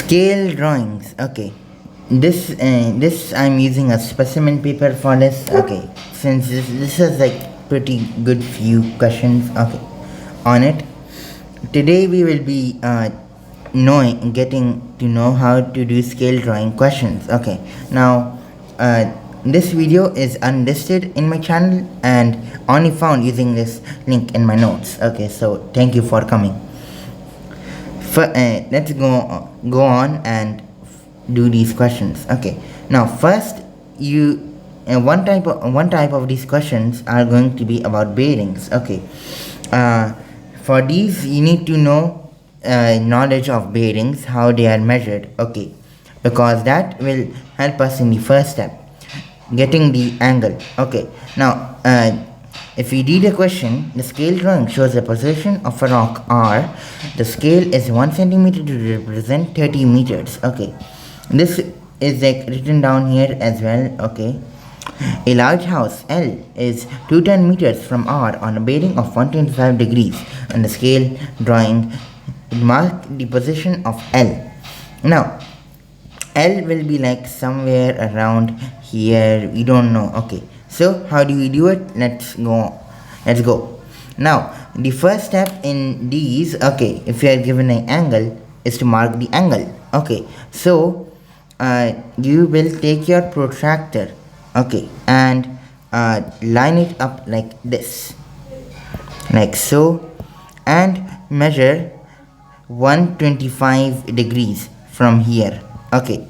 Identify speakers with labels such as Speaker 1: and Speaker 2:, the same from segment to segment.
Speaker 1: Scale drawings. Okay, this I'm using a specimen paper for this. Okay, since this is like pretty good few questions. Okay, on it. Today we will be getting to know how to do scale drawing questions. Okay, now this video is unlisted in my channel and only found using this link in my notes. Okay, so thank you for coming. Let's go on and do these questions. Okay, now first one type of these questions are going to be about bearings. Okay, for these you need to know knowledge of bearings, how they are measured. Okay, because that will help us in the first step, getting the angle. Okay, now if we read a question, the scale drawing shows the position of a rock R. The scale is 1 centimeter to represent 30 meters. Okay, this is like written down here as well. Okay, a large house L is 210 meters from R on a bearing of 125 degrees, and the scale drawing mark the position of L. Now L will be like somewhere around here, we don't know. Okay, so how do we do it? Let's go. Now the first step in these, okay, if you are given an angle, is to mark the angle. Okay, so you will take your protractor, okay, and line it up like this, like so, and measure 125 degrees from here. Okay,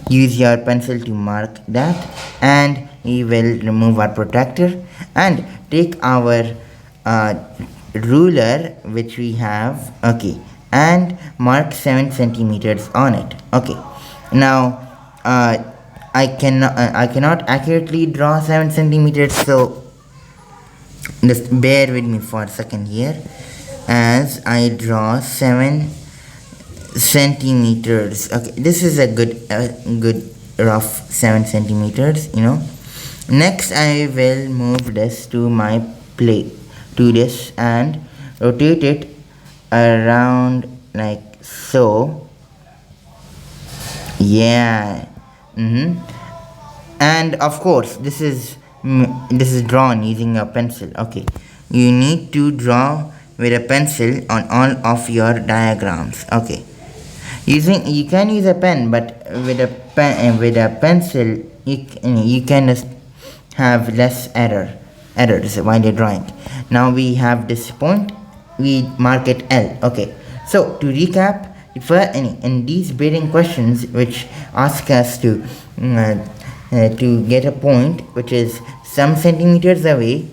Speaker 1: use your pencil to mark that, and we will remove our protractor and take our ruler which we have, okay, and mark 7 centimeters on it. Okay, now I cannot accurately draw 7 centimeters, so just bear with me for a second here as I draw 7 centimeters. Okay, this is a good rough 7 centimeters, you know. Next I will move this to my plate, to this, and rotate it around like so. Yeah. And of course this is drawn using a pencil. Okay, you need to draw with a pencil on all of your diagrams. Okay, you can use a pen, but with a pencil you can just have less errors while you're drawing. Now we have this point, we mark it L. Okay, so to recap, in these bearing questions which ask us to get a point which is some centimeters away,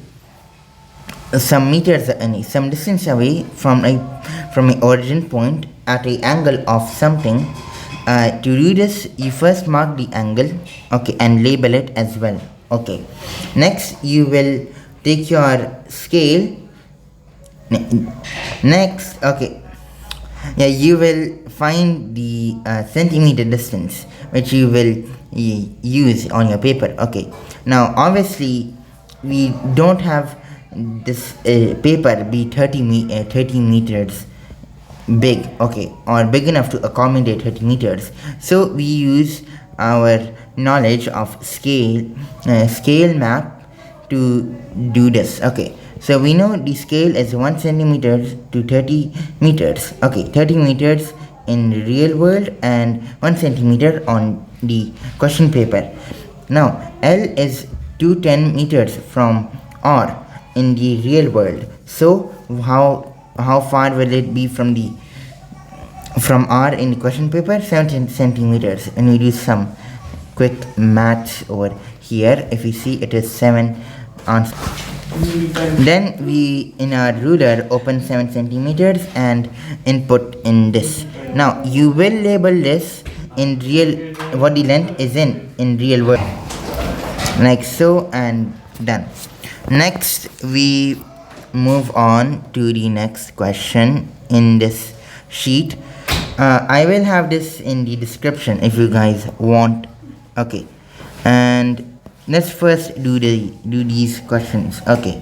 Speaker 1: some distance away from an origin point at an angle of something, to do this you first mark the angle, okay, and label it as well. Okay, next you will take your scale. Next, okay, yeah, you will find the centimeter distance which you will use on your paper. Okay, now obviously we don't have this paper be 30 meters big, okay, or big enough to accommodate 30 meters, so we use our knowledge of scale map to do this. Okay, so we know the scale is 1 centimeter to 30 meters. Okay, 30 meters in the real world and 1 centimeter on the question paper. Now L is 210 meters from R in the real world, so how far will it be from R in the question paper? 7 centimeters, and we do some quick maths over here. If you see, it is 7 answers. Then we in our ruler open 7 centimeters and input in this. Now you will label this in real, what the length is in real world, like so, and done. Next we move on to the next question in this sheet. I will have this in the description if you guys want. Okay, and let's first do these questions. Okay,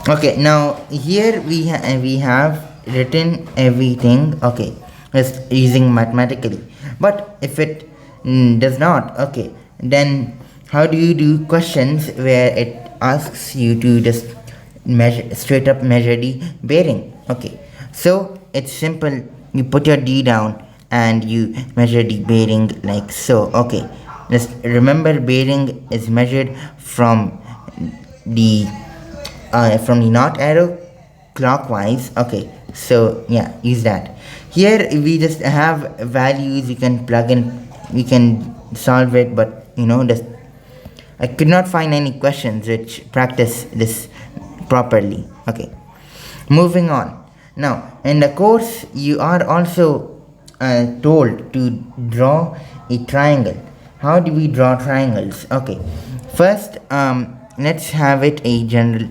Speaker 1: okay, now here we have written everything, okay, just using mathematically. But if it does not, okay, then how do you do questions where it asks you to just measure, straight up measure the bearing? Okay, so it's simple. You put your D down and you measure the bearing like so. Okay, just remember, bearing is measured the from the north arrow clockwise. Okay, so yeah, use that. Here we just have values you can plug in, we can solve it, but just I could not find any questions which practice this properly. Okay, moving on. Now in the course you are also told to draw a triangle. How do we draw triangles? Okay, first let's have it a general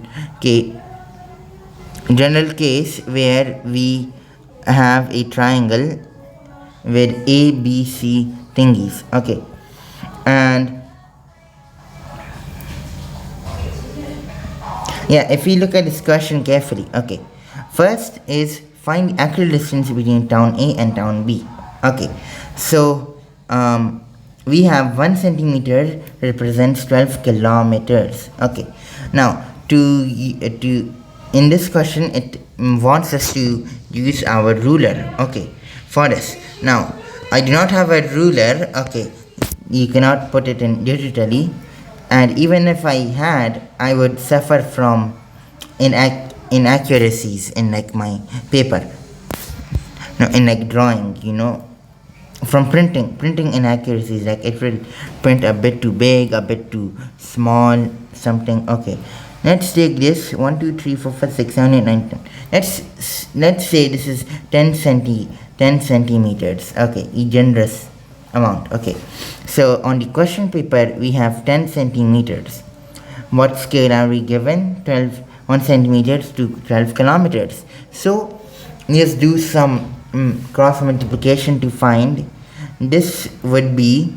Speaker 1: case where we have a triangle with A, B, C thingies. Okay, and yeah, if we look at this question carefully, okay, first is find the actual distance between town A and town B. Okay, so we have 1 centimeter represents 12 kilometers. Okay, now to in this question it wants us to use our ruler. Okay, for this. Now I do not have a ruler. Okay, you cannot put it in digitally, and even if I had, I would suffer from inaccuracies in like my paper, no, in like drawing, from printing inaccuracies, like it will print a bit too big, a bit too small, something. Okay, let's take this 1 2 3 4 5 6 7 8 9 10. Let's say this is 10 centimeters. Okay, a generous amount. Okay, so on the question paper we have 10 centimeters. What scale are we given? 1 centimeters to 12 kilometers. So let's do some cross multiplication to find. This would be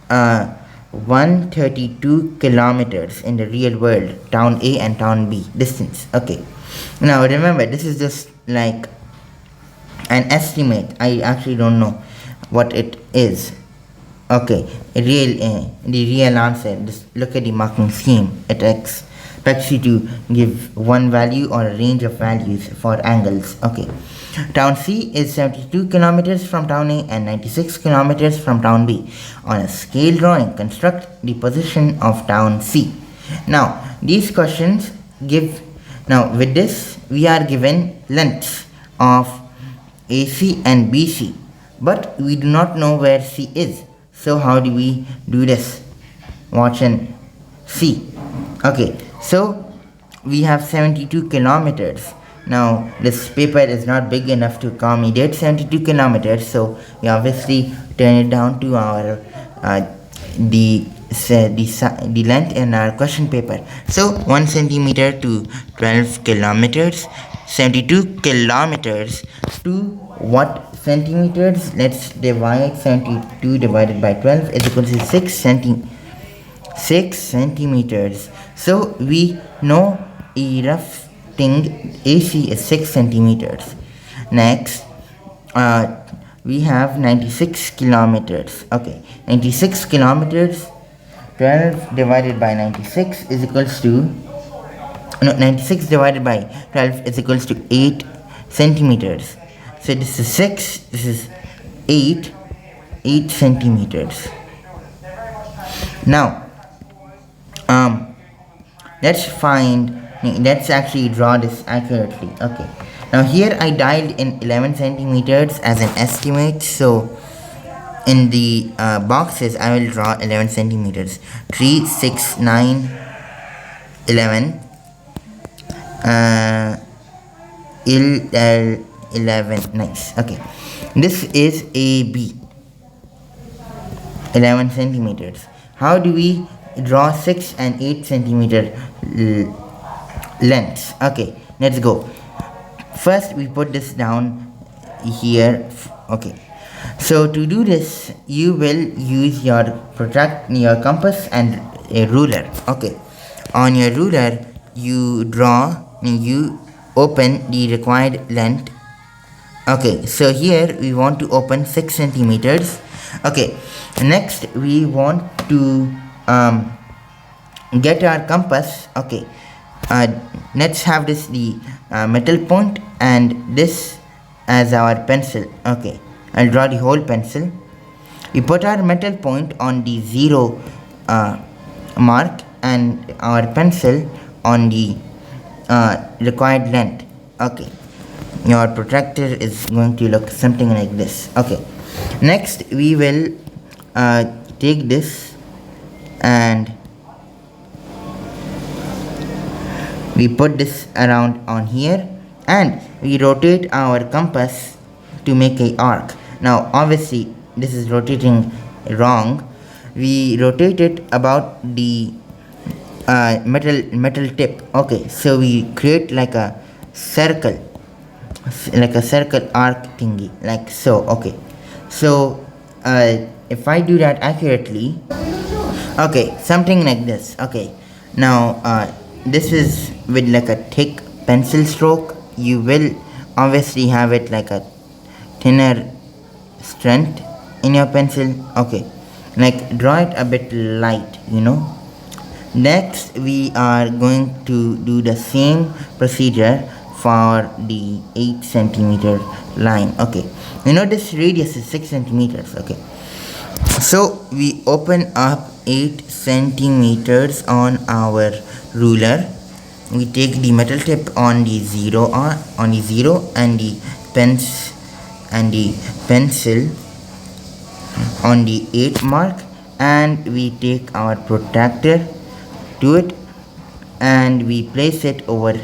Speaker 1: 132 kilometers in the real world, town A and town B distance. Okay, now remember, this is just like an estimate. I actually don't know what it is. Okay, the real answer, just look at the marking scheme. It expects you to give one value or a range of values for angles. Okay, town C is 72 kilometers from town A and 96 kilometers from town B. On a scale drawing, construct the position of town C. Now these questions with this we are given lengths of AC and BC, but we do not know where C is. So how do we do this? Watch and see. Okay, so we have 72 kilometers. Now this paper is not big enough to accommodate 72 kilometers, so we obviously turn it down to our the length in our question paper. So 1 centimeter to 12 kilometers, 72 kilometers to what centimeters? Let's divide 72 divided by 12 is equal to 6 centimeters. So we know a rough thing, AC is 6 centimeters. Next we have 96 kilometers. Okay, 96 kilometers, 12 divided by 96 is equals to 96 divided by 12 is equals to 8 centimeters. So this is 6, this is 8 centimeters. Now let's actually draw this accurately. Okay, now here I dialed in 11 centimeters as an estimate, so in the boxes I will draw 11 centimeters. 3 6 9 11 11. Nice. Okay, this is AB, 11 centimeters. How do we draw 6 and 8 centimeter lengths? Okay, let's go. First we put this down here. Okay, so to do this you will use your compass and a ruler. Okay, on your ruler you open the required length Okay, so here we want to open 6 centimeters. Okay, next we want to get our compass. Okay, uh, let's have this the metal point and this as our pencil. Okay, I'll draw the whole pencil. We put our metal point on the 0 mark and our pencil on the required length. Okay, your protractor is going to look something like this. Okay, next we will take this and we put this around on here and we rotate our compass to make a arc. Now obviously this is rotating wrong. We rotate it about the metal tip. Okay, so we create like a circle arc thingy like so. Okay, so if I do that accurately, okay, something like this. Okay, now this is with like a thick pencil stroke. You will obviously have it like a thinner strength in your pencil. Okay, like draw it a bit light, you know. Next we are going to do the same procedure for the 8 centimeter line. Okay, you know this radius is 6 centimeters. Okay, so we open up 8 centimeters on our ruler. We take the metal tip on the 0 and the pencil on the 8 mark, and we take our protractor to it and we place it over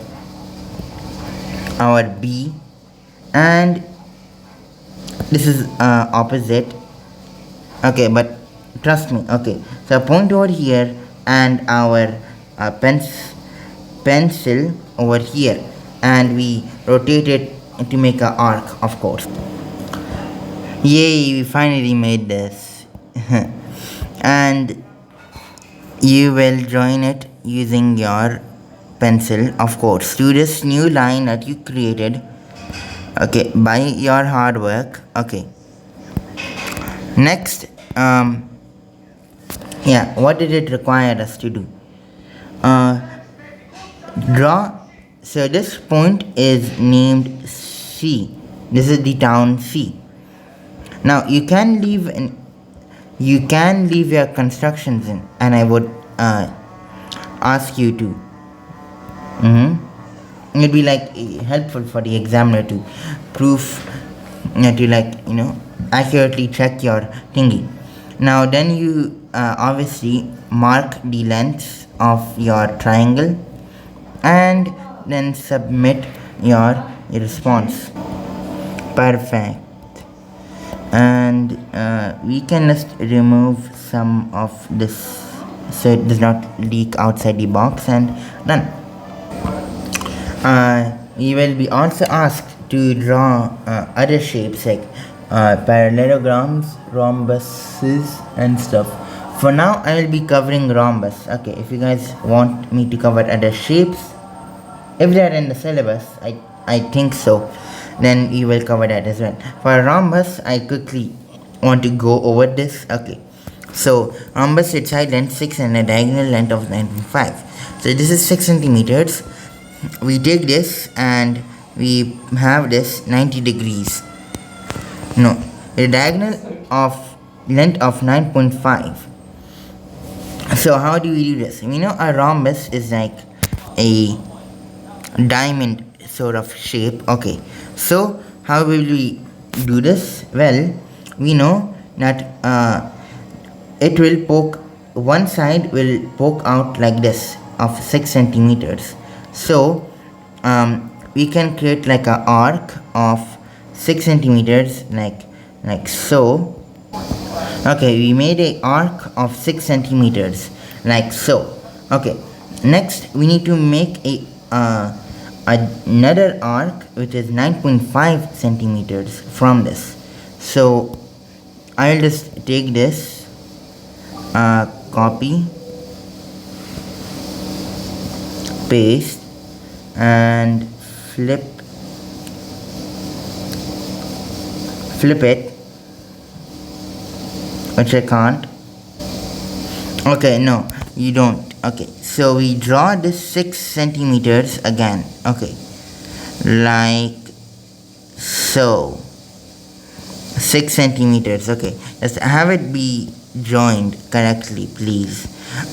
Speaker 1: our B, and this is opposite. Okay, but trust me. Okay, so point over here and our pencil over here, and we rotate it to make an arc, of course. Yay, we finally made this. And you will join it using your pencil, of course, to this new line that you created, okay, by your hard work. Okay, next, yeah, what did it require us to do? Draw. So this point is named C. This is the town C. Now you can leave your constructions in, and I would ask you to. It'd be like helpful for the examiner to prove that you accurately check your thingy. Now then you obviously mark the length of your triangle and then submit your response. Perfect. And we can just remove some of this so it does not leak outside the box, and done. You will be also asked to draw other shapes like parallelograms, rhombuses and stuff. For now I will be covering rhombus. Okay, if you guys want me to cover other shapes, if they are in the syllabus, I think so, then you will cover that as well. For rhombus, I quickly want to go over this. Okay, so rhombus, its side length 6 and a diagonal length of 9.5. So this is 6 centimeters. We take this and we have this 90 degrees. No, a diagonal of length of 9.5. So how do we do this? We know a rhombus is like a diamond sort of shape. Okay, so how will we do this? Well, we know that it will poke, one side will poke out like this of 6 centimeters. So we can create like an arc of 6 centimeters like so. Okay, we made a arc of 6 centimeters like so. Okay, next we need to make another arc which is 9.5 centimeters from this. So I'll just take this, copy, paste and flip flip it, which I can't. Okay, no, you don't. Okay, so we draw this 6 centimeters again. Okay, like so. 6 centimeters. Okay, let's have it be joined correctly, please.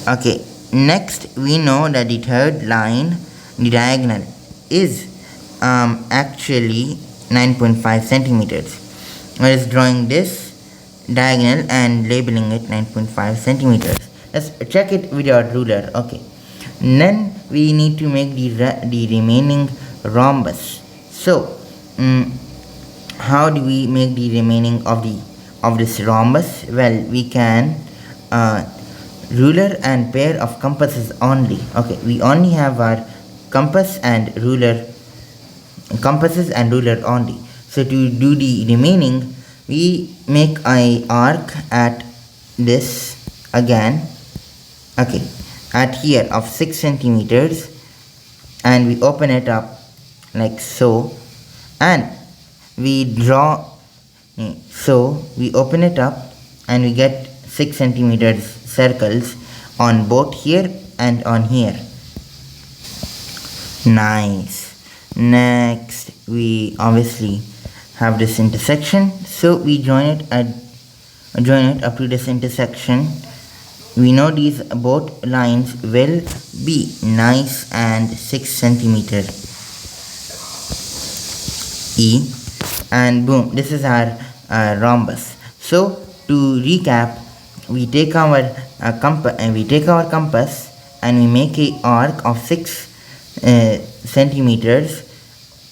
Speaker 1: Okay, next we know that the third line, the diagonal, is actually 9.5 centimeters. We're just drawing this diagonal and labeling it 9.5 centimeters. Let's check it with your ruler. Okay, and then we need to make the remaining rhombus. So how do we make the remaining of this rhombus? Well, we can ruler and pair of compasses only. Okay, we only have our compasses and ruler only. So to do the remaining, we make an arc at this again. Okay, at here of 6 centimeters, and we open it up like so, and we draw. So we open it up and we get 6 centimeters circles on both here and on here. Nice. Next we obviously have this intersection, so we join it up to this intersection. We know these both lines will be nice and 6 centimeter E, and boom, this is our rhombus. So to recap, we take our compass and we make a arc of 6 centimeters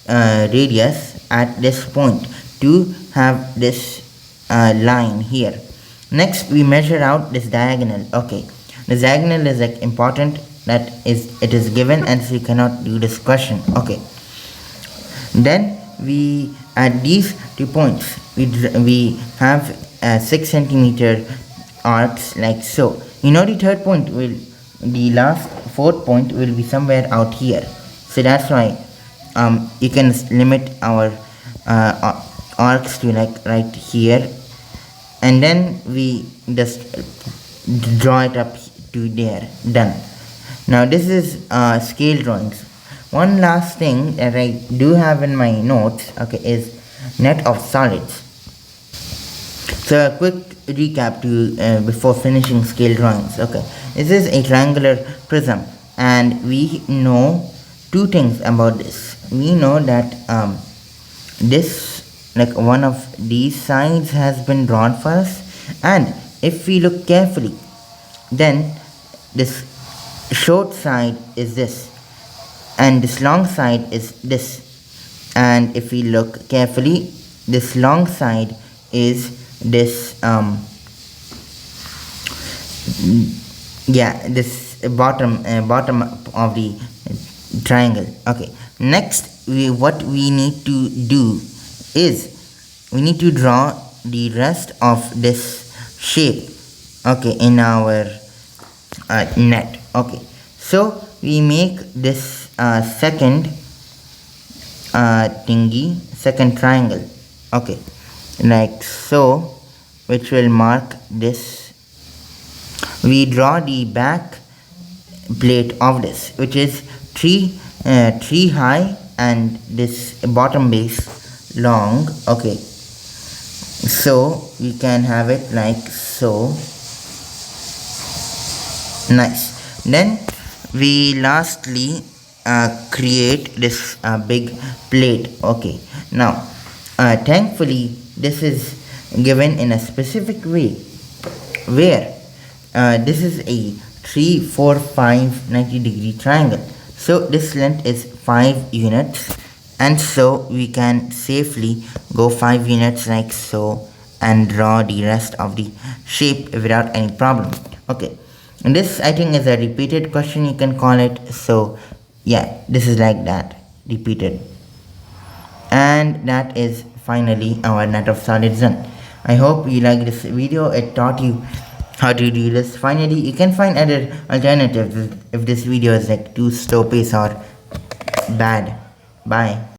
Speaker 1: radius at this point to have this line here. Next we measure out this diagonal. Okay, this diagonal is like important, that it is given, and so you cannot do this question. Okay, then we at these 2 points we have 6 centimeter arcs like so. You know, the third point the last fourth point will be somewhere out here, so that's why you can limit our arcs to like right here, and then we just draw it up to there. Done. Now this is scale drawings. One last thing that I do have in my notes, okay, is net of solids. So a quick recap to before finishing scale drawings. Okay, this is a triangular prism, and we know 2 things about this. We know that this, like, one of these sides has been drawn for us, and if we look carefully, then this short side is this, and this long side is this, and if we look carefully, this long side is this this bottom of the triangle. Okay, next what we need to do is we need to draw the rest of this shape, okay, in our net. Okay, so we make this second second triangle, okay, like so, which will mark this. We draw the back plate of this, which is 3 high and this bottom base long. Okay, so we can have it like so. Nice. Then we lastly create this big plate. Okay, now thankfully this is given in a specific way, where this is a 3, 4, 5 90-degree triangle. So this length is 5 units, and so we can safely go 5 units like so and draw the rest of the shape without any problem. Okay, and this I think is a repeated question, you can call it. So yeah, this is like that, repeated. And that is finally our net of solids done. I hope you like this video. It taught you how to do this. Finally, you can find other alternatives if this video is like too slow pace or bad. Bye.